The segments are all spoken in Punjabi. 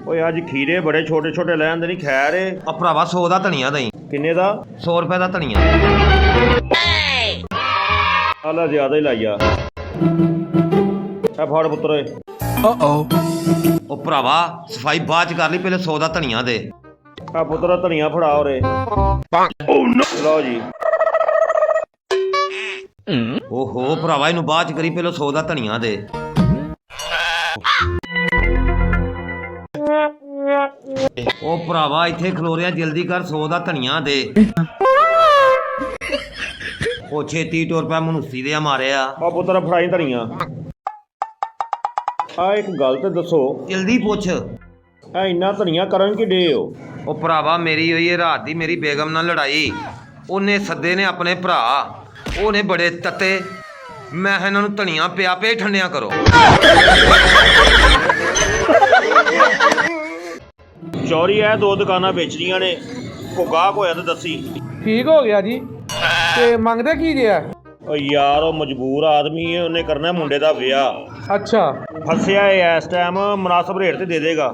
ਓਏ ਅੱਜ ਖੀਰੇ ਬੜੇ ਛੋਟੇ ਛੋਟੇ ਲੈ ਆਂਦੇ ਨਹੀਂ ਖੈਰ ਏ। ਆ ਭਰਾਵਾ 100 ਦਾ ਧਨੀਆ ਦਈ। ਕਿੰਨੇ ਦਾ? 100 ਰੁਪਏ ਦਾ ਧਨੀਆ। ਆਲਾ ਜ਼ਿਆਦਾ ਹੀ ਲਾਈਆ। ਆ ਫੜ ਪੁੱਤਰ ਓਏ। ਉਹ ਭਰਾਵਾ ਸਫਾਈ ਬਾਅਦ ਚ ਕਰ ਲਈ, ਪਹਿਲੇ 100 ਦਾ ਧਨੀਆ ਦੇ। ਆ ਪੁੱਤਰ ਧਨੀਆ ਫੜਾ ਉਰੇ। ਲਓ ਜੀ। ਓਹੋ ਭਰਾਵਾ ਇਹਨੂੰ ਬਾਅਦ ਚ ਕਰੀ, ਪਹਿਲੇ 100 ਦਾ ਧਨੀਆ ਦੇ। ਉਹ ਭਰਾਵਾ ਇੱਥੇ ਖਲੋਰਿਆ, ਜਲਦੀ ਕਰ 100 ਦਾ ਧਨੀਆ ਦੇ। ਉਹ ਛੇਤੀ ਟੁਰ ਪਿਆ, ਮਨੂਸੀ ਦੇ ਮਾਰਿਆ। ਆ ਪੁੱਤਰ ਫੜਾਈ ਧਨੀਆ। ਆ ਇੱਕ ਗੱਲ ਤੇ ਦੱਸੋ, ਜਲਦੀ ਪੁੱਛ। ਆ ਇੰਨਾ ਧਨੀਆ ਕਰਨ ਕੀ ਡੇ ਹੋ? ਉਹ ਭਰਾਵਾ ਮੇਰੀ ਹੋਈ ਹੈ ਰਾਤ ਦੀ ਮੇਰੀ ਬੇਗਮ ਨਾਲ ਲੜਾਈ। ਉਹਨੇ ਸੱਦੇ ਨੇ ਆਪਣੇ ਭਰਾ, ਉਹਨੇ ਬੜੇ ਤੱਤੇ। ਮੈਂ ਇਹਨਾਂ ਨੂੰ ਧਨੀਆ ਪਿਆ ਪਿਆ ਠੰਡਿਆਂ ਕਰੋ। ਚੋਰੀ ਐ ਦੋ ਦੁਕਾਨਾਂ ਵੇਚਣੀਆਂ ਨੇ, ਕੋ ਗਾਹਕ ਹੋਇਆ ਤਾਂ ਦੱਸੀ। ਠੀਕ ਹੋ ਗਿਆ ਜੀ। ਤੇ ਮੰਗਦੇ ਕੀ ਜੇ ਆ? ਓ ਯਾਰ ਉਹ ਮਜਬੂਰ ਆਦਮੀ ਏ, ਉਹਨੇ ਕਰਨਾ ਮੁੰਡੇ ਦਾ ਵਿਆਹ। ਅੱਛਾ, ਫਸਿਆ ਏ ਇਸ ਟਾਈਮ, ਮੁਨਾਸਬ ਰੇਟ ਤੇ ਦੇ ਦੇਗਾ।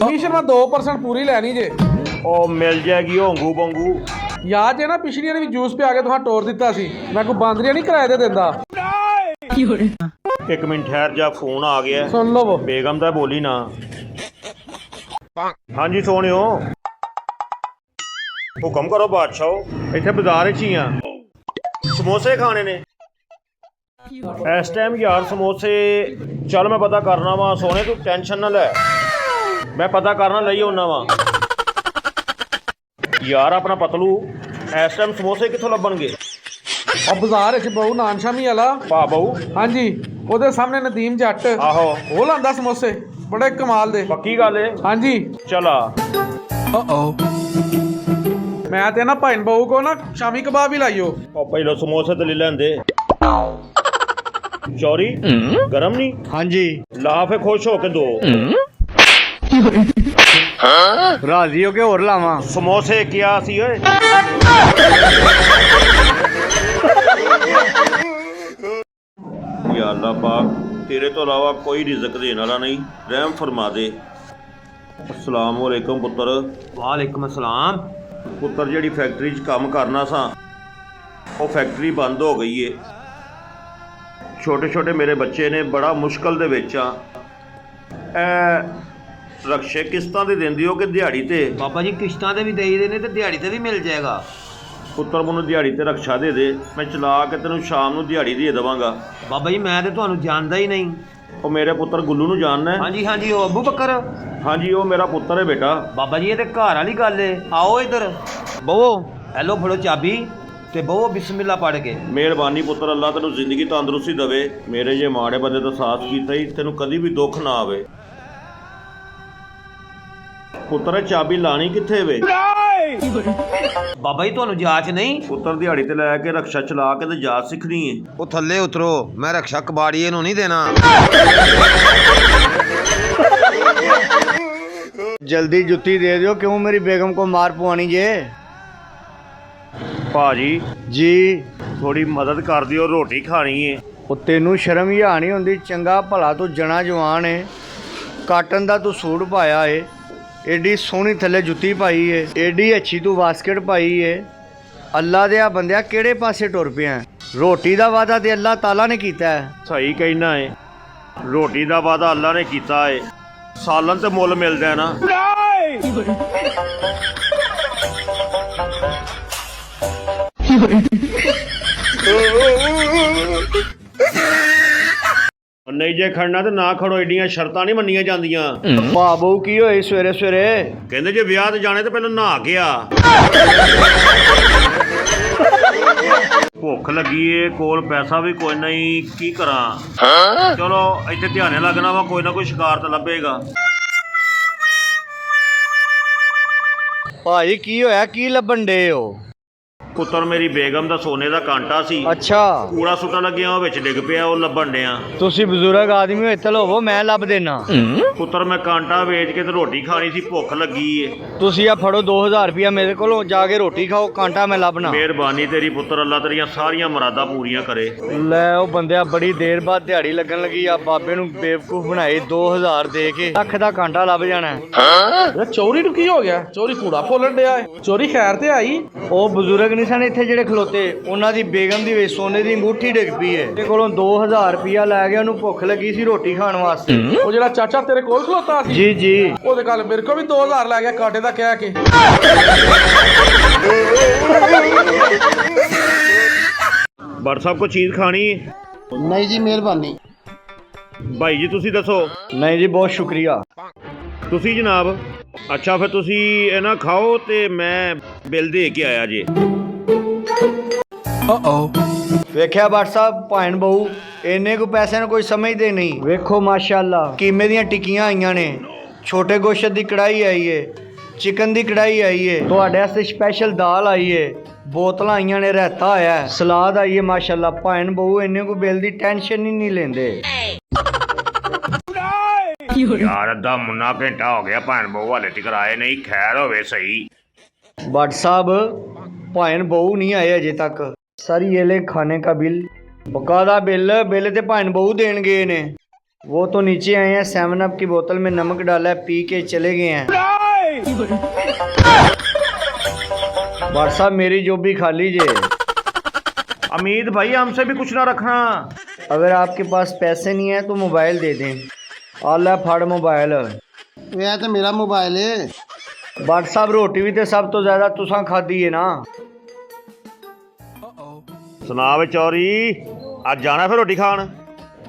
ਕਮਿਸ਼ਨ ਮੈਂ 2% ਪੂਰੀ ਲੈਣੀ ਜੇ। ਉਹ ਮਿਲ ਜਾਏਗੀ ਹੋਂਗੂ ਬੰਗੂ। ਯਾਦ ਜੇ ਨਾ ਪਿਛਲੀਆਂ ਨੇ ਵੀ ਜੂਸ ਪਿਆ ਕੇ ਤੁਹਾਂ ਟੋਰ ਦਿੱਤਾ ਸੀ, ਮੈਂ ਕੋਈ ਬਾਂਦਰੀਆਂ ਨਹੀਂ ਕਿਰਾਏ ਤੇ ਦਿੰਦਾ। ਇੱਕ ਮਿੰਟ ਠਹਿਰ ਜਾ, ਫੋਨ ਆ ਗਿਆ। ਸੁਣ ਲਵੋ। ਬੇਗਮ ਦਾ ਬੋਲੀ ਨਾ। ਹਾਂਜੀ ਸੋਹਣਿਓ, ਹੁਕਮ ਕਰੋ ਬਾਦਸ਼ਾਹ। ਇੱਥੇ ਬਾਜ਼ਾਰ 'ਚ ਹੀ ਆ, ਸਮੋਸੇ ਖਾਣੇ ਨੇ ਇਸ ਟਾਈਮ। ਯਾਰ ਸਮੋਸੇ ਚੱਲ ਮੈਂ ਪਤਾ ਕਰਨਾ ਵਾ। ਸੋਹਣੇ ਤੂੰ ਟੈਨਸ਼ਨ ਨਾ ਲੈ, ਮੈਂ ਪਤਾ ਕਰਨਾ ਲਈ ਆਉਣਾ ਵਾ। ਯਾਰ ਆਪਣਾ ਪਤਲੂ ਇਸ ਟਾਈਮ ਸਮੋਸੇ ਕਿੱਥੋਂ ਲੱਭਣਗੇ? ਆ ਬਾਜ਼ਾਰ ਵਿੱਚ ਬਹੁ ਨਾਨ ਸ਼ਾਮੀ ਵਾਲਾ ਭਾ ਬਹੂ। ਹਾਂਜੀ, ਉਹਦੇ ਸਾਹਮਣੇ ਨਦੀਮ ਜੱਟ। ਆਹੋ ਉਹ ਲਾਂਦਾ ਸਮੋਸੇ ਬੜੇ ਕਮਾਲ ਦੇ। ਪੱਕੀ ਗੱਲ ਏ? ਹਾਂਜੀ। ਚਲਾ। ਮੈਂ ਤੇ ਨਾ ਭਾਈ ਬਹੁ ਕੋ ਨਾ ਸ਼ਾਮੀ ਕਬਾਬ ਹੀ ਲਾਈਓ। ਉਹ ਪਹਿਲਾਂ ਸਮੋਸੇ ਤੇ ਲੈ ਲੈਂਦੇ। ਚੋਰੀ ਗਰਮ ਨਹੀਂ? ਹਾਂਜੀ ਲਾ ਫੇ ਖੁਸ਼ ਹੋ ਕੇ ਦੋ। ਰਾਜ਼ੀ ਹੋ ਕੇ ਹੋਰ ਲਾਵਾਂ? ਸਮੋਸੇ ਕਿਹਾ ਸੀ ਓਏ। ਯਾ ਅੱਲਾ ਪਾਕ, ਤੇਰੇ ਤੋਂ ਇਲਾਵਾ ਕੋਈ ਰਿਜ਼ਕ ਦੇਣ ਵਾਲਾ ਨਹੀਂ, ਰਹਿਮ ਫਰਮਾ ਦੇ। ਅਸਲਾਮ ਅਲੈਕੁਮ ਪੁੱਤਰ। ਵਾਲੇਕੁਮ ਅਸਲਾਮ। ਪੁੱਤਰ ਜਿਹੜੀ ਫੈਕਟਰੀ 'ਚ ਕੰਮ ਕਰਨਾ ਸਾਂ, ਉਹ ਫੈਕਟਰੀ ਬੰਦ ਹੋ ਗਈ ਏ। ਛੋਟੇ ਛੋਟੇ ਮੇਰੇ ਬੱਚੇ ਨੇ, ਬੜਾ ਮੁਸ਼ਕਲ ਦੇ ਵਿੱਚ ਆ। ਇਹ ਰਕਸ਼ੇ ਕਿਸ਼ਤਾਂ ਦੇ ਦਿੰਦੀ ਹੋ ਕਿ ਦਿਹਾੜੀ ਤੇ? ਬਾਬਾ ਜੀ ਕਿਸ਼ਤਾਂ ਤੇ ਵੀ ਦੇਈਦੇ ਨੇ ਤੇ ਦਿਹਾੜੀ ਤੇ ਵੀ ਮਿਲ ਜਾਏਗਾ। ਪੁੱਤਰ ਮੈਨੂੰ ਦਿਹਾੜੀ ਤੇ ਰਕਸ਼ਾ ਦੇ ਦੇ, ਮੈਂ ਚਲਾ ਕੇ ਤੈਨੂੰ ਸ਼ਾਮ ਨੂੰ ਦਿਹਾੜੀ ਦੇ ਦੇਵਾਂਗਾ। ਬਾਬਾ ਜੀ ਮੈਂ ਤੇ ਤੁਹਾਨੂੰ ਜਾਣਦਾ ਹੀ ਨਹੀਂ। ਉਹ ਮੇਰੇ ਪੁੱਤਰ ਗੁੱਲੂ ਨੂੰ ਜਾਣਦਾ ਹੈ? ਹਾਂਜੀ ਹਾਂਜੀ, ਉਹ ਅਬੂ ਬੱਕਰ। ਹਾਂਜੀ ਉਹ ਮੇਰਾ ਪੁੱਤਰ ਹੈ ਬੇਟਾ। ਬਾਬਾ ਜੀ ਇਹ ਤੇ ਘਰ ਵਾਲੀ ਗੱਲ ਏ। ਆਓ ਇੱਧਰ ਬਵੋ। ਹੈਲੋ ਫੜੋ ਚਾਬੀ ਤੇ ਬਵੋ ਬਿਸਮਿਲ੍ਲਾ ਪੜ੍ਹ ਕੇ। ਮਿਹਰਬਾਨੀ ਪੁੱਤਰ, ਅੱਲਾ ਤੈਨੂੰ ਜ਼ਿੰਦਗੀ ਤੰਦਰੁਸਤੀ ਦੇਵੇ। ਮੇਰੇ ਜੇ ਮਾੜੇ ਬੰਦੇ ਦਾ ਸਾਥ ਕੀਤਾ ਹੀ, ਤੈਨੂੰ ਕਦੀ ਵੀ ਦੁੱਖ ਨਾ ਆਵੇ। ਪੁੱਤਰ ਚਾਬੀ ਲਾਣੀ ਕਿੱਥੇ ਵੇ? ਬਾਬਾ ਜੀ ਤੁਹਾਨੂੰ ਜਾਂਚ ਨਹੀਂ? ਪੁੱਤਰ ਦਿਹਾੜੀ ਤੇ ਲੈ ਕੇ ਰਕਸ਼ਾ ਚਲਾ ਕੇ ਤੇ ਜਾਂਚ ਸਿੱਖਣੀ ਏ। ਉਹ ਥੱਲੇ ਉਤਰੋ, ਮੈਂ ਰਕਸ਼ਾ ਕਬਾੜੀਏ ਨੂੰ ਨਹੀਂ ਦੇਣਾ। ਜਲਦੀ ਜੁੱਤੀ ਦੇ ਦਿਓ, ਕਿਉਂ ਮੇਰੀ ਬੇਗਮ ਕੋ ਮਾਰ ਪਵਾਣੀ ਜੇ? ਭਾਜੀ ਜੀ ਥੋੜੀ ਮਦਦ ਕਰ ਦਿਓ, ਰੋਟੀ ਖਾਣੀ ਏ। ਉਹ ਤੈਨੂੰ ਸ਼ਰਮ ਹੀ ਨਹੀਂ ਹੁੰਦੀ? ਚੰਗਾ ਭਲਾ ਤੂੰ ਜਣਾ ਜਵਾਨ ਏ, ਕਾਟਨ ਦਾ ਤੂੰ ਸੂਟ ਪਾਇਆ ਏ, ਏਡੀ ਸੋਹਣੀ ਥੱਲੇ ਜੁੱਤੀ ਪਾਈ ਏ, ਏਡੀ ਅੱਛੀ ਤੂੰ ਬਾਸਕਟ ਪਾਈ ਏ। ਅੱਲਾ ਦੇ ਆ ਬੰਦਿਆ ਕਿਹੜੇ ਪਾਸੇ ਟੁਰ ਪਿਆ? ਰੋਟੀ ਦਾ ਵਾਅਦਾ ਤੇ ਅੱਲਾ ਤਾਲਾ ਨੇ ਕੀਤਾ ਹੈ। ਸਹੀ ਕਹਿਣਾ ਏ, ਰੋਟੀ ਦਾ ਵਾਅਦਾ ਅੱਲਾ ਨੇ ਕੀਤਾ ਏ, ਸਾਲਨ ਤੇ ਮੁੱਲ ਮਿਲਦਾ ਹੈ ਨਾ। ਨਹੀਂ ਜੇ ਖੜਨਾ ਤੇ ਨਾ ਖੜੋ, ਏਡੀਆਂ ਸ਼ਰਤਾਂ ਨਹੀਂ ਮੰਨੀਆਂ ਜਾਂਦੀਆਂ। ਭਾ ਬਹੂ ਕੀ ਹੋਏ ਸਵੇਰੇ ਸਵੇਰੇ? ਕਹਿੰਦੇ ਜੇ ਵਿਆਹ ਤੇ ਜਾਣੇ ਤੇ ਪਹਿਲਾਂ ਨਹਾ ਕੇ ਆ। ਭੁੱਖ ਲੱਗੀ ਏ, ਕੋਲ ਪੈਸਾ ਵੀ ਕੋਈ ਨਹੀਂ, ਕੀ ਕਰਾਂ? ਚਲੋ ਇੱਥੇ ਧਿਆਨੇ ਲੱਗਣਾ ਵਾ, ਕੋਈ ਨਾ ਕੋਈ ਸ਼ਿਕਾਰ ਤਾਂ ਲੱਭੇਗਾ। ਭਾਈ ਕੀ ਹੋਇਆ, ਕੀ ਲੱਭਣ ਡੇ ਹੋ? ਪੁੱਤਰ ਮੇਰੀ ਬੇਗਮ ਦਾ ਸੋਨੇ ਦਾ ਕਾਂਟਾ ਸੀ, ਅੱਛਾ ਕੂੜਾ ਸੁੱਟਣ ਲੱਗਿਆ ਉਹ ਵਿੱਚ ਡਿੱਗ ਪਿਆ, ਉਹ ਲੱਭਣ ਡਿਆ। ਤੁਸੀਂ ਬਜ਼ੁਰਗ ਆਦਮੀ ਹੋ, ਇੱਥੇ ਹੋਵੋ, ਮੈਂ ਲੱਭ ਦੇਣਾ। ਪੁੱਤਰ ਮੈਂ ਕਾਂਟਾ ਵੇਚ ਕੇ ਤੇ ਰੋਟੀ ਖਾਣੀ ਸੀ, ਭੁੱਖ ਲੱਗੀ ਏ। ਤੁਸੀਂ ਆ ਫੜੋ 2000 ਰੁਪਇਆ ਮੇਰੇ ਕੋਲੋਂ, ਜਾ ਕੇ ਰੋਟੀ ਖਾਓ, ਕਾਂਟਾ ਮੈਂ ਲੱਭਣਾ। ਮਿਹਰਬਾਨੀ ਤੇਰੀ ਪੁੱਤਰ, ਅੱਲਾ ਤੇਰੀਆਂ ਸਾਰੀਆਂ ਮੁਰਾਦਾਂ ਪੂਰੀਆਂ ਕਰੇ। ਲੈ ਉਹ ਬੰਦਿਆ ਬੜੀ ਦੇਰ ਬਾਅਦ ਦਿਹਾੜੀ ਲੱਗਣ ਲੱਗੀ ਆ, ਬਾਬੇ ਨੂੰ ਬੇਵਕੂਫ ਬਣਾਏ 2000 ਦੇ ਕੇ, ਲੱਖ ਦਾ ਕਾਂਟਾ ਲੱਭ ਜਾਣਾ। ਯਾਰ ਚੋਰੀ ਨੂੰ ਕੀ ਹੋ ਗਿਆ? ਚੋਰੀ ਕੂੜਾ ਫੋਲਣ ਡਿਆ ਏ। ਚੋਰੀ ਖੈਰ ਤੇ ਆਈ। ਉਹ ਬਜ਼ੁਰਗ ਨਹੀਂ ਸਨ ਇੱਥੇ ਜਿਹੜੇ ਖਲੋਤੇ, ਉਹਨਾਂ ਦੀ ਬੇਗਮ ਦੀ ਵਿੱਚ ਸੋਨੇ ਦੀ ਅੰਗੂਠੀ ਡਿੱਗ ਪਈ ਏ, ਤੇ ਕੋਲੋਂ 2000 ਰੁਪਇਆ ਲੈ ਗਿਆ, ਉਹਨੂੰ ਭੁੱਖ ਲੱਗੀ ਸੀ ਰੋਟੀ ਖਾਣ ਵਾਸਤੇ। ਉਹ ਜਿਹੜਾ ਚਾਚਾ ਤੇਰੇ ਕੋਲ ਖਲੋਤਾ ਸੀ, ਜੀ ਜੀ ਉਹਦੇ ਕੱਲ ਮੇਰੇ ਕੋਲ ਵੀ 2000 ਲੈ ਗਿਆ ਕਾਂਟੇ ਦਾ ਕਹਿ ਕੇ। ਬੜ ਸਾਹਿਬ ਕੋ ਚੀਜ਼ ਖਾਣੀ ਏ? ਨਹੀਂ ਜੀ ਮਿਹਰਬਾਨੀ। ਭਾਈ ਜੀ ਤੁਸੀਂ ਦੱਸੋ। ਨਹੀਂ ਜੀ ਬਹੁਤ ਸ਼ੁਕਰੀਆ। ਤੁਸੀਂ ਜਨਾਬ? ਅੱਛਾ ਫਿਰ ਤੁਸੀਂ ਇਹ ਨਾ ਖਾਓ ਤੇ ਮੈਂ ਬਿੱਲ ਦੇ ਕੇ ਆਇਆ ਜੇ। ਵੇਖਿਆ ਭੱਟ ਸਾਹਿਬ, ਭਾਣ ਬਹੂ ਇੰਨੇ ਕੁ ਪੈਸੇ ਨੂੰ ਕੋਈ ਸਮਝਦੇ ਨਹੀਂ। ਵੇਖੋ ਮਾਸ਼ਾਅੱਲਾ ਕੀਮੇ ਦੀਆਂ ਟਿੱਕੀਆਂ ਆਈਆਂ ਨੇ, ਛੋਟੇ ਗੋਸ਼ਤ ਦੀ ਕੜਾਈ ਆਈ ਏ, ਚਿਕਨ ਦੀ ਕੜਾਈ ਆਈ ਏ, ਤੁਹਾਡੇ ਵਾਸਤੇ ਸਪੈਸ਼ਲ ਦਾਲ ਆਈ ਏ, ਬੋਤਲਾਂ ਆਈਆਂ ਨੇ, ਰਾਇਤਾ ਆਇਆ ਹੈ, ਸਲਾਦ ਆਈ ਏ। ਮਾਸ਼ਾਅੱਲਾ ਭਾਣ ਬਹੂ ਇੰਨੇ ਕੁ ਬਿੱਲ ਦੀ ਟੈਨਸ਼ਨ ਹੀ ਨਹੀਂ ਲੈਂਦੇ। ਯਾਰ ਅੱਧਾ ਮੁੰਨਾ ਘੰਟਾ ਹੋ ਗਿਆ, ਭੈਣ ਬਹੂ ਹਾਲੇ ਤੱਕ ਆਏ ਨਹੀਂ, ਖੈਰ ਹੋਵੇ ਸਹੀ। भट्ट साहब भाइन बहू नहीं आए अजे तक। सर ये ले खाने का बिल, बकायदा बिल ते भाइन बहू देन गए ने। वो तो नीचे आए हैं, 7 अप की बोतल में नमक डाला है, पी के चले गए हैं। भट्ट साहब मेरी जोबी खाली जे। अमीद भाई हमसे भी कुछ ना रखना। अगर आपके पास पैसे नहीं है तो मोबाइल दे दें। आला फड़ मोबाइल। यह तो मेरा मोबाइल है। भट्ट साहब रोटी भी तो सब तो ज्यादा तुसां खाधी है ना। सुना वे चौरी, आज जाना फिर रोटी खान?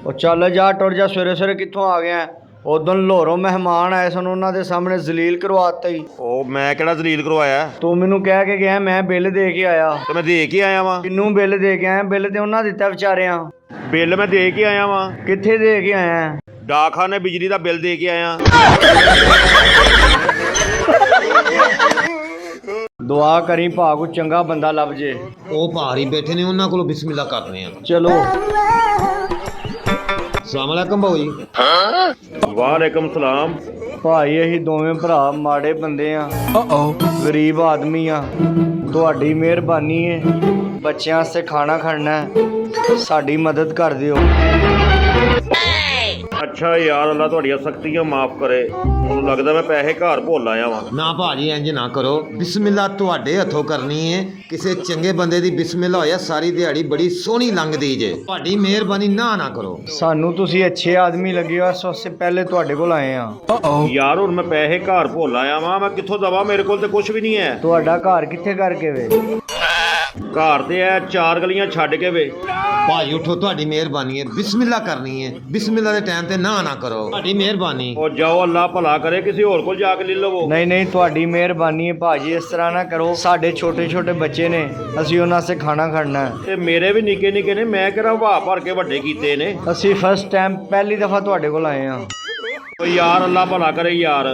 ਉਹ ਚੱਲ ਜਾ ਟੁਰ ਜਾ, ਸਵੇਰੇ ਸਵੇਰੇ ਕਿੱਥੋਂ ਆ ਗਿਆ? ਉਦੋਂ ਲਾਹੌਰੋਂ ਮਹਿਮਾਨ ਆਏ ਸਨ, ਉਹਨਾਂ ਦੇ ਸਾਹਮਣੇ ਜ਼ਲੀਲ ਕਰਵਾਤਾ ਹੀ। ਉਹ ਮੈਂ ਕਿਹੜਾ ਜ਼ਲੀਲ ਕਰਵਾਇਆ? ਤੂੰ ਮੈਨੂੰ ਕਹਿ ਕੇ ਗਿਆ ਮੈਂ ਬਿੱਲ ਦੇ ਕੇ ਆਇਆ। ਤੇ ਮੈਂ ਦੇ ਕੇ ਆਇਆ ਵਾਂ। ਕਿੰਨੂੰ ਬਿੱਲ ਦੇ ਕੇ ਆਇਆ? ਬਿੱਲ ਤੇ ਉਹਨਾਂ ਦਿੱਤਾ ਵਿਚਾਰਿਆਂ। ਬਿੱਲ ਮੈਂ ਦੇ ਕੇ ਆਇਆ ਵਾਂ। ਕਿੱਥੇ ਦੇ ਕੇ ਆਇਆ? ਡਾਕਖਾਨੇ ਬਿਜਲੀ ਦਾ ਬਿੱਲ ਦੇ ਕੇ ਆਇਆ। ਦੁਆ ਕਰੀ ਭਾ ਕੋ ਚੰਗਾ ਬੰਦਾ ਲੱਭ ਜੇ। ਉਹ ਭਾਰ ਹੀ ਬੈਠੇ ਨੇ, ਉਹਨਾਂ ਕੋਲੋਂ ਬਿਸਮਿਲ੍ਲਾ ਕਰਦੇ ਆ। ਚਲੋ। ਅਸਲਾਮ ਅਲੈਕਮ ਭਾਊ ਜੀ। ਵਾਲੇਕਮ ਸਲਾਮ। ਭਾਈ ਅਸੀਂ ਦੋਵੇਂ ਭਰਾ ਮਾੜੇ ਬੰਦੇ ਆ, ਗਰੀਬ ਆਦਮੀ ਆ, ਤੁਹਾਡੀ ਮਿਹਰਬਾਨੀ ਹੈ, ਬੱਚਿਆਂ ਵਾਸਤੇ ਖਾਣਾ ਖੜਨਾ ਹੈ, ਸਾਡੀ ਮਦਦ ਕਰ ਦਿਓ। ਅੱਛਾ ਯਾਰ, ਅੱਲਾ ਤੁਹਾਡੀਆਂ ਸਖਤੀਆਂ ਮਾਫ ਕਰੇ। ਮੈਨੂੰ ਲੱਗਦਾ ਮੈਂ ਪੈਸੇ ਘਰ ਭੁੱਲ ਆਇਆ ਵਾਂ। ਨਾ ਭਾਜੀ ਇੰਜ ਨਾ ਕਰੋ, ਬਿਸਮਿਲ੍ਲਾ ਤੁਹਾਡੇ ਹੱਥੋਂ ਕਰਨੀ ਹੈ। ਕਿਸੇ ਚੰਗੇ ਬੰਦੇ ਦੀ ਬਿਸਮਿਲ੍ਲਾ ਹੋਇਆ ਸਾਰੀ ਦਿਹਾੜੀ ਬੜੀ ਸੋਹਣੀ ਲੰਘਦੀ ਜੇ। ਤੁਹਾਡੀ ਮਿਹਰਬਾਨੀ ਨਾ ਕਰੋ। ਸਾਨੂੰ ਤੁਸੀਂ ਅੱਛੇ ਆਦਮੀ ਲੱਗੇ ਹੋ, ਇਸ ਵਾਸਤੇ ਪਹਿਲੇ ਤੁਹਾਡੇ ਕੋਲ ਆਏ ਆ। ਯਾਰ ਹੁਣ ਮੈਂ ਪੈਸੇ ਘਰ ਭੁੱਲ ਆਇਆ ਵਾਂ, ਮੈਂ ਕਿੱਥੋਂ ਦਵਾ? ਮੇਰੇ ਕੋਲ ਤੇ ਕੁਝ ਵੀ ਨਹੀਂ ਹੈ। ਤੁਹਾਡਾ ਘਰ ਕਿੱਥੇ ਕਰਕੇ ਵੇ? ਘਰ ਤੇ ਐ 4 ਗਲੀਆਂ ਛੱਡ ਕੇ ਵੇ। ਭਾਈ ਉਠੋ, ਤੁਹਾਡੀ ਮਿਹਰਬਾਨੀ ਹੈ, ਬਿਸਮਿਲ੍ਲਾ ਕਰਨੀ ਹੈ। ਬਿਸਮਿਲ੍ਲਾ ਦੇ ਟਾਈਮ ਤੇ ਨਾ ਕਰੋ, ਤੁਹਾਡੀ ਮਿਹਰਬਾਨੀ। ਉਹ ਜਾਓ, ਅੱਲਾ ਭਲਾ ਕਰੇ, ਕਿਸੇ ਹੋਰ ਕੋਲ ਜਾ ਕੇ ਲੈ ਲਵੋ। ਨਹੀਂ ਨਹੀਂ, ਤੁਹਾਡੀ ਮਿਹਰਬਾਨੀ ਹੈ ਭਾਜੀ, ਇਸ ਤਰ੍ਹਾਂ ਨਾ ਕਰੋ। ਸਾਡੇ ਛੋਟੇ ਛੋਟੇ ਬੱਚੇ ਨੇ, ਅਸੀਂ ਉਹਨਾਂ ਸੇ ਖਾਣਾ ਖੜਨਾ ਹੈ। ਤੇ ਮੇਰੇ ਵੀ ਨਿੱਕੇ ਨਿੱਕੇ ਨੇ, ਮੈਂ ਕਿਹੜਾ ਵਾਹ ਭਰ ਕੇ ਵੱਡੇ ਕੀਤੇ ਨੇ। ਅਸੀਂ ਫਸਟ ਟਾਈਮ ਪਹਿਲੀ ਦਫਾ ਤੁਹਾਡੇ ਕੋਲ ਆਏ ਆ। ਓ ਯਾਰ ਅੱਲਾ ਭਲਾ ਕਰੇ ਯਾਰ।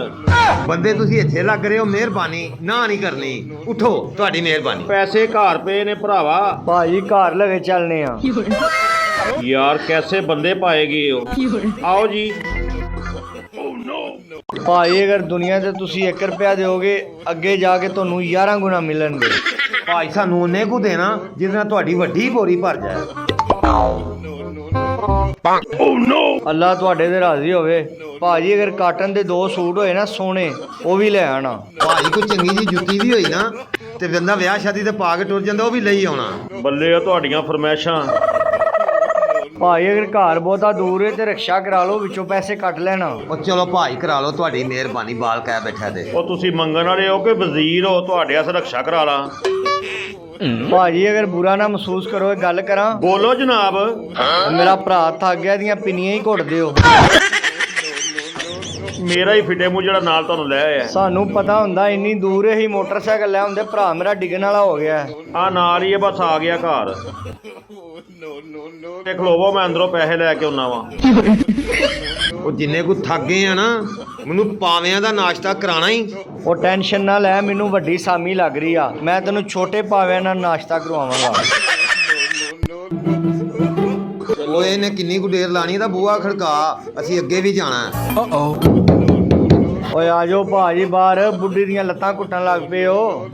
ਬੰਦੇ ਤੁਸੀਂ ਇੱਥੇ ਲੱਗ ਰਹੇ ਹੋ, ਮਿਹਰਬਾਨੀ ਨਾ ਨਹੀਂ ਕਰਨੀ। ਉਠੋ, ਤੁਹਾਡੀ ਮਿਹਰਬਾਨੀ। ਪੈਸੇ ਘਰ ਪਏ ਨੇ ਭਰਾਵਾ। ਭਾਜੀ ਘਰ ਲਗੇ ਚੱਲਨੇ ਆ। ਯਾਰ ਕੈਸੇ ਬੰਦੇ ਪਾਏ ਗਏ ਹੋ। ਆਓ ਜੀ। ਭਾਈ ਅਗਰ ਦੁਨੀਆ ਤੇ ਤੁਸੀਂ 1 ਰੁਪਿਆ ਦਿਓਗੇ, ਅੱਗੇ ਜਾ ਕੇ ਤੁਹਾਨੂੰ 11 ਗੁਣਾ ਮਿਲਣਗੇ। ਭਾਈ ਸਾਨੂੰ ਉਹਨੇ ਕੁ ਦੇਣਾ ਜਿਹਦੇ ਨਾਲ ਤੁਹਾਡੀ ਵੱਡੀ ਬੋਰੀ ਭਰ ਜਾਏ। ਅੱਲਾ ਤੁਹਾਡੇ ਤੇ ਰਾਜ਼ੀ ਹੋਵੇ। ਭਾਜੀ ਅਗਰ ਕਾਟਨ ਦੇ 2 ਸੂਟ ਹੋਏ ਨਾ ਸੋਹਣੇ, ਉਹ ਵੀ ਲੈ ਆਣਾ। ਭਾਈ ਕੋਈ ਚੰਗੀ ਜੀ ਜੁੱਤੀ ਵੀ ਹੋਈ ਨਾ ਤੇ ਬੰਦਾ ਵਿਆਹ ਸ਼ਾਦੀ ਤੇ ਪਾ ਕੇ ਟੁਰ ਜਾਂਦਾ, ਉਹ ਵੀ ਲਈ ਆਉਣਾ। ਬੱਲੇ ਆ ਤੁਹਾਡੀਆਂ ਫਰਮੈਸ਼ਾਂ। ਭਾਈ ਅਗਰ ਘਰ ਬਹੁਤਾ ਦੂਰ ਹੈ ਤੇ ਰਿਕਸ਼ਾ ਕਰਾ ਲਓ, ਵਿੱਚੋਂ ਪੈਸੇ ਕੱਟ ਲੈਣਾ। ਉਹ ਚਲੋ ਭਾਈ ਕਰਾ ਲਓ, ਤੁਹਾਡੀ ਮਿਹਰਬਾਨੀ। ਬਾਲ ਕਹਿ ਬੈਠਾ ਤੇ ਉਹ ਤੁਸੀਂ ਮੰਗਣ ਵਾਲੇ ਹੋ ਕਿ ਵਜ਼ੀਰ ਹੋ? ਤੁਹਾਡੇ ਵਾਸਤੇ ਰਕਸ਼ਾ ਕਰਾ ਲਾਂ। ਭਾਜੀ ਅਗਰ ਬੁਰਾ ਨਾ ਮਹਿਸੂਸ ਕਰੋ, ਗੱਲ ਕਰਾਂ? ਬੋਲੋ ਜਨਾਬ। ਮੇਰਾ ਭਰਾ ਥੱਕ ਗਿਆ, ਦੀਆਂ ਪਿੰਨੀਆਂ ਹੀ ਘੁੱਟ ਦਿਓ। ਮੇਰਾ ਹੀ ਫਿੱਟੇ ਮੂੰਹ ਜਿਹੜਾ ਨਾਲ ਤੁਹਾਨੂੰ ਲੈ ਆਇਆ। ਸਾਨੂੰ ਪਤਾ ਹੁੰਦਾ ਇੰਨੀ ਦੂਰ ਹੀ ਮੋਟਰਸਾਈਕਲ ਲੈ ਹੁੰਦੇ, ਭਰਾ ਮੇਰਾ ਡਿੱਗਣ ਵਾਲਾ ਹੋ ਗਿਆ। ਆ ਨਾਲ ਹੀ ਇਹ ਬਸ ਆ ਗਿਆ ਘਰ। ਤੇ ਖਲੋਵੋ, ਮੈਂ ਅੰਦਰੋਂ ਪੈਸੇ ਲੈ ਕੇ ਆਉਣਾ ਵਾ। ਉਹ ਜਿੰਨੇ ਕੋ ਥੱਕ ਗਏ ਆ ਨਾ, ਮੈਨੂੰ ਪਾਵਿਆਂ ਦਾ ਨਾਸ਼ਤਾ ਕਰਾਣਾ ਹੀ। ਉਹ ਟੈਨਸ਼ਨ ਨਾ ਲੈ, ਮੈਨੂੰ ਵੱਡੀ ਸਾਮੀ ਲੱਗ ਰਹੀ ਆ, ਮੈਂ ਤੈਨੂੰ ਛੋਟੇ ਪਾਵਿਆਂ ਨਾਲ ਨਾਸ਼ਤਾ ਕਰਵਾਵਾਂਗਾ। ਓਏ ਇਹਨੇ ਕਿੰਨੀ ਕੁ ਦੇਰ ਲਾਣੀ, ਇਹਦਾ ਬੂਹਾ ਖੜਕਾ, ਅਸੀਂ ਅੱਗੇ ਵੀ ਜਾਣਾ। ਓਏ ਆ ਜਾਓ ਭਾਜੀ ਬਾਹਰ, ਬੁੱਢੀ ਦੀਆਂ ਲੱਤਾਂ ਘੁੱਟਣ ਲੱਗ ਪਏ ਹੋ।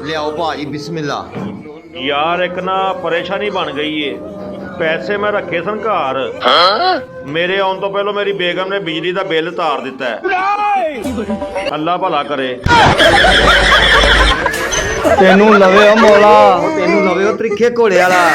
ਲਿਆਓ ਭਾਜੀ, ਬਿਸਮਿਲ੍ਲਾ। ਯਾਰ ਇੱਕ ਨਾ ਪਰੇਸ਼ਾਨੀ ਬਣ ਗਈ ਏ। ਪੈਸੇ ਮੈਂ ਰੱਖੇ ਸਨ ਘਰ, ਮੇਰੇ ਆਉਣ ਤੋਂ ਪਹਿਲਾਂ ਮੇਰੀ ਬੇਗਮ ਨੇ ਬਿਜਲੀ ਦਾ ਬਿੱਲ ਤਾਰ ਦਿੱਤਾ ਹੈ। ਅੱਲਾ ਭਲਾ ਕਰੇ। ਤੈਨੂੰ ਲਵੇ ਓ ਮੌਲਾ। ਤੈਨੂੰ ਲਵੇ ਉਹ ਤਰੀਖੇ ਘੋੜੇ ਵਾਲਾ।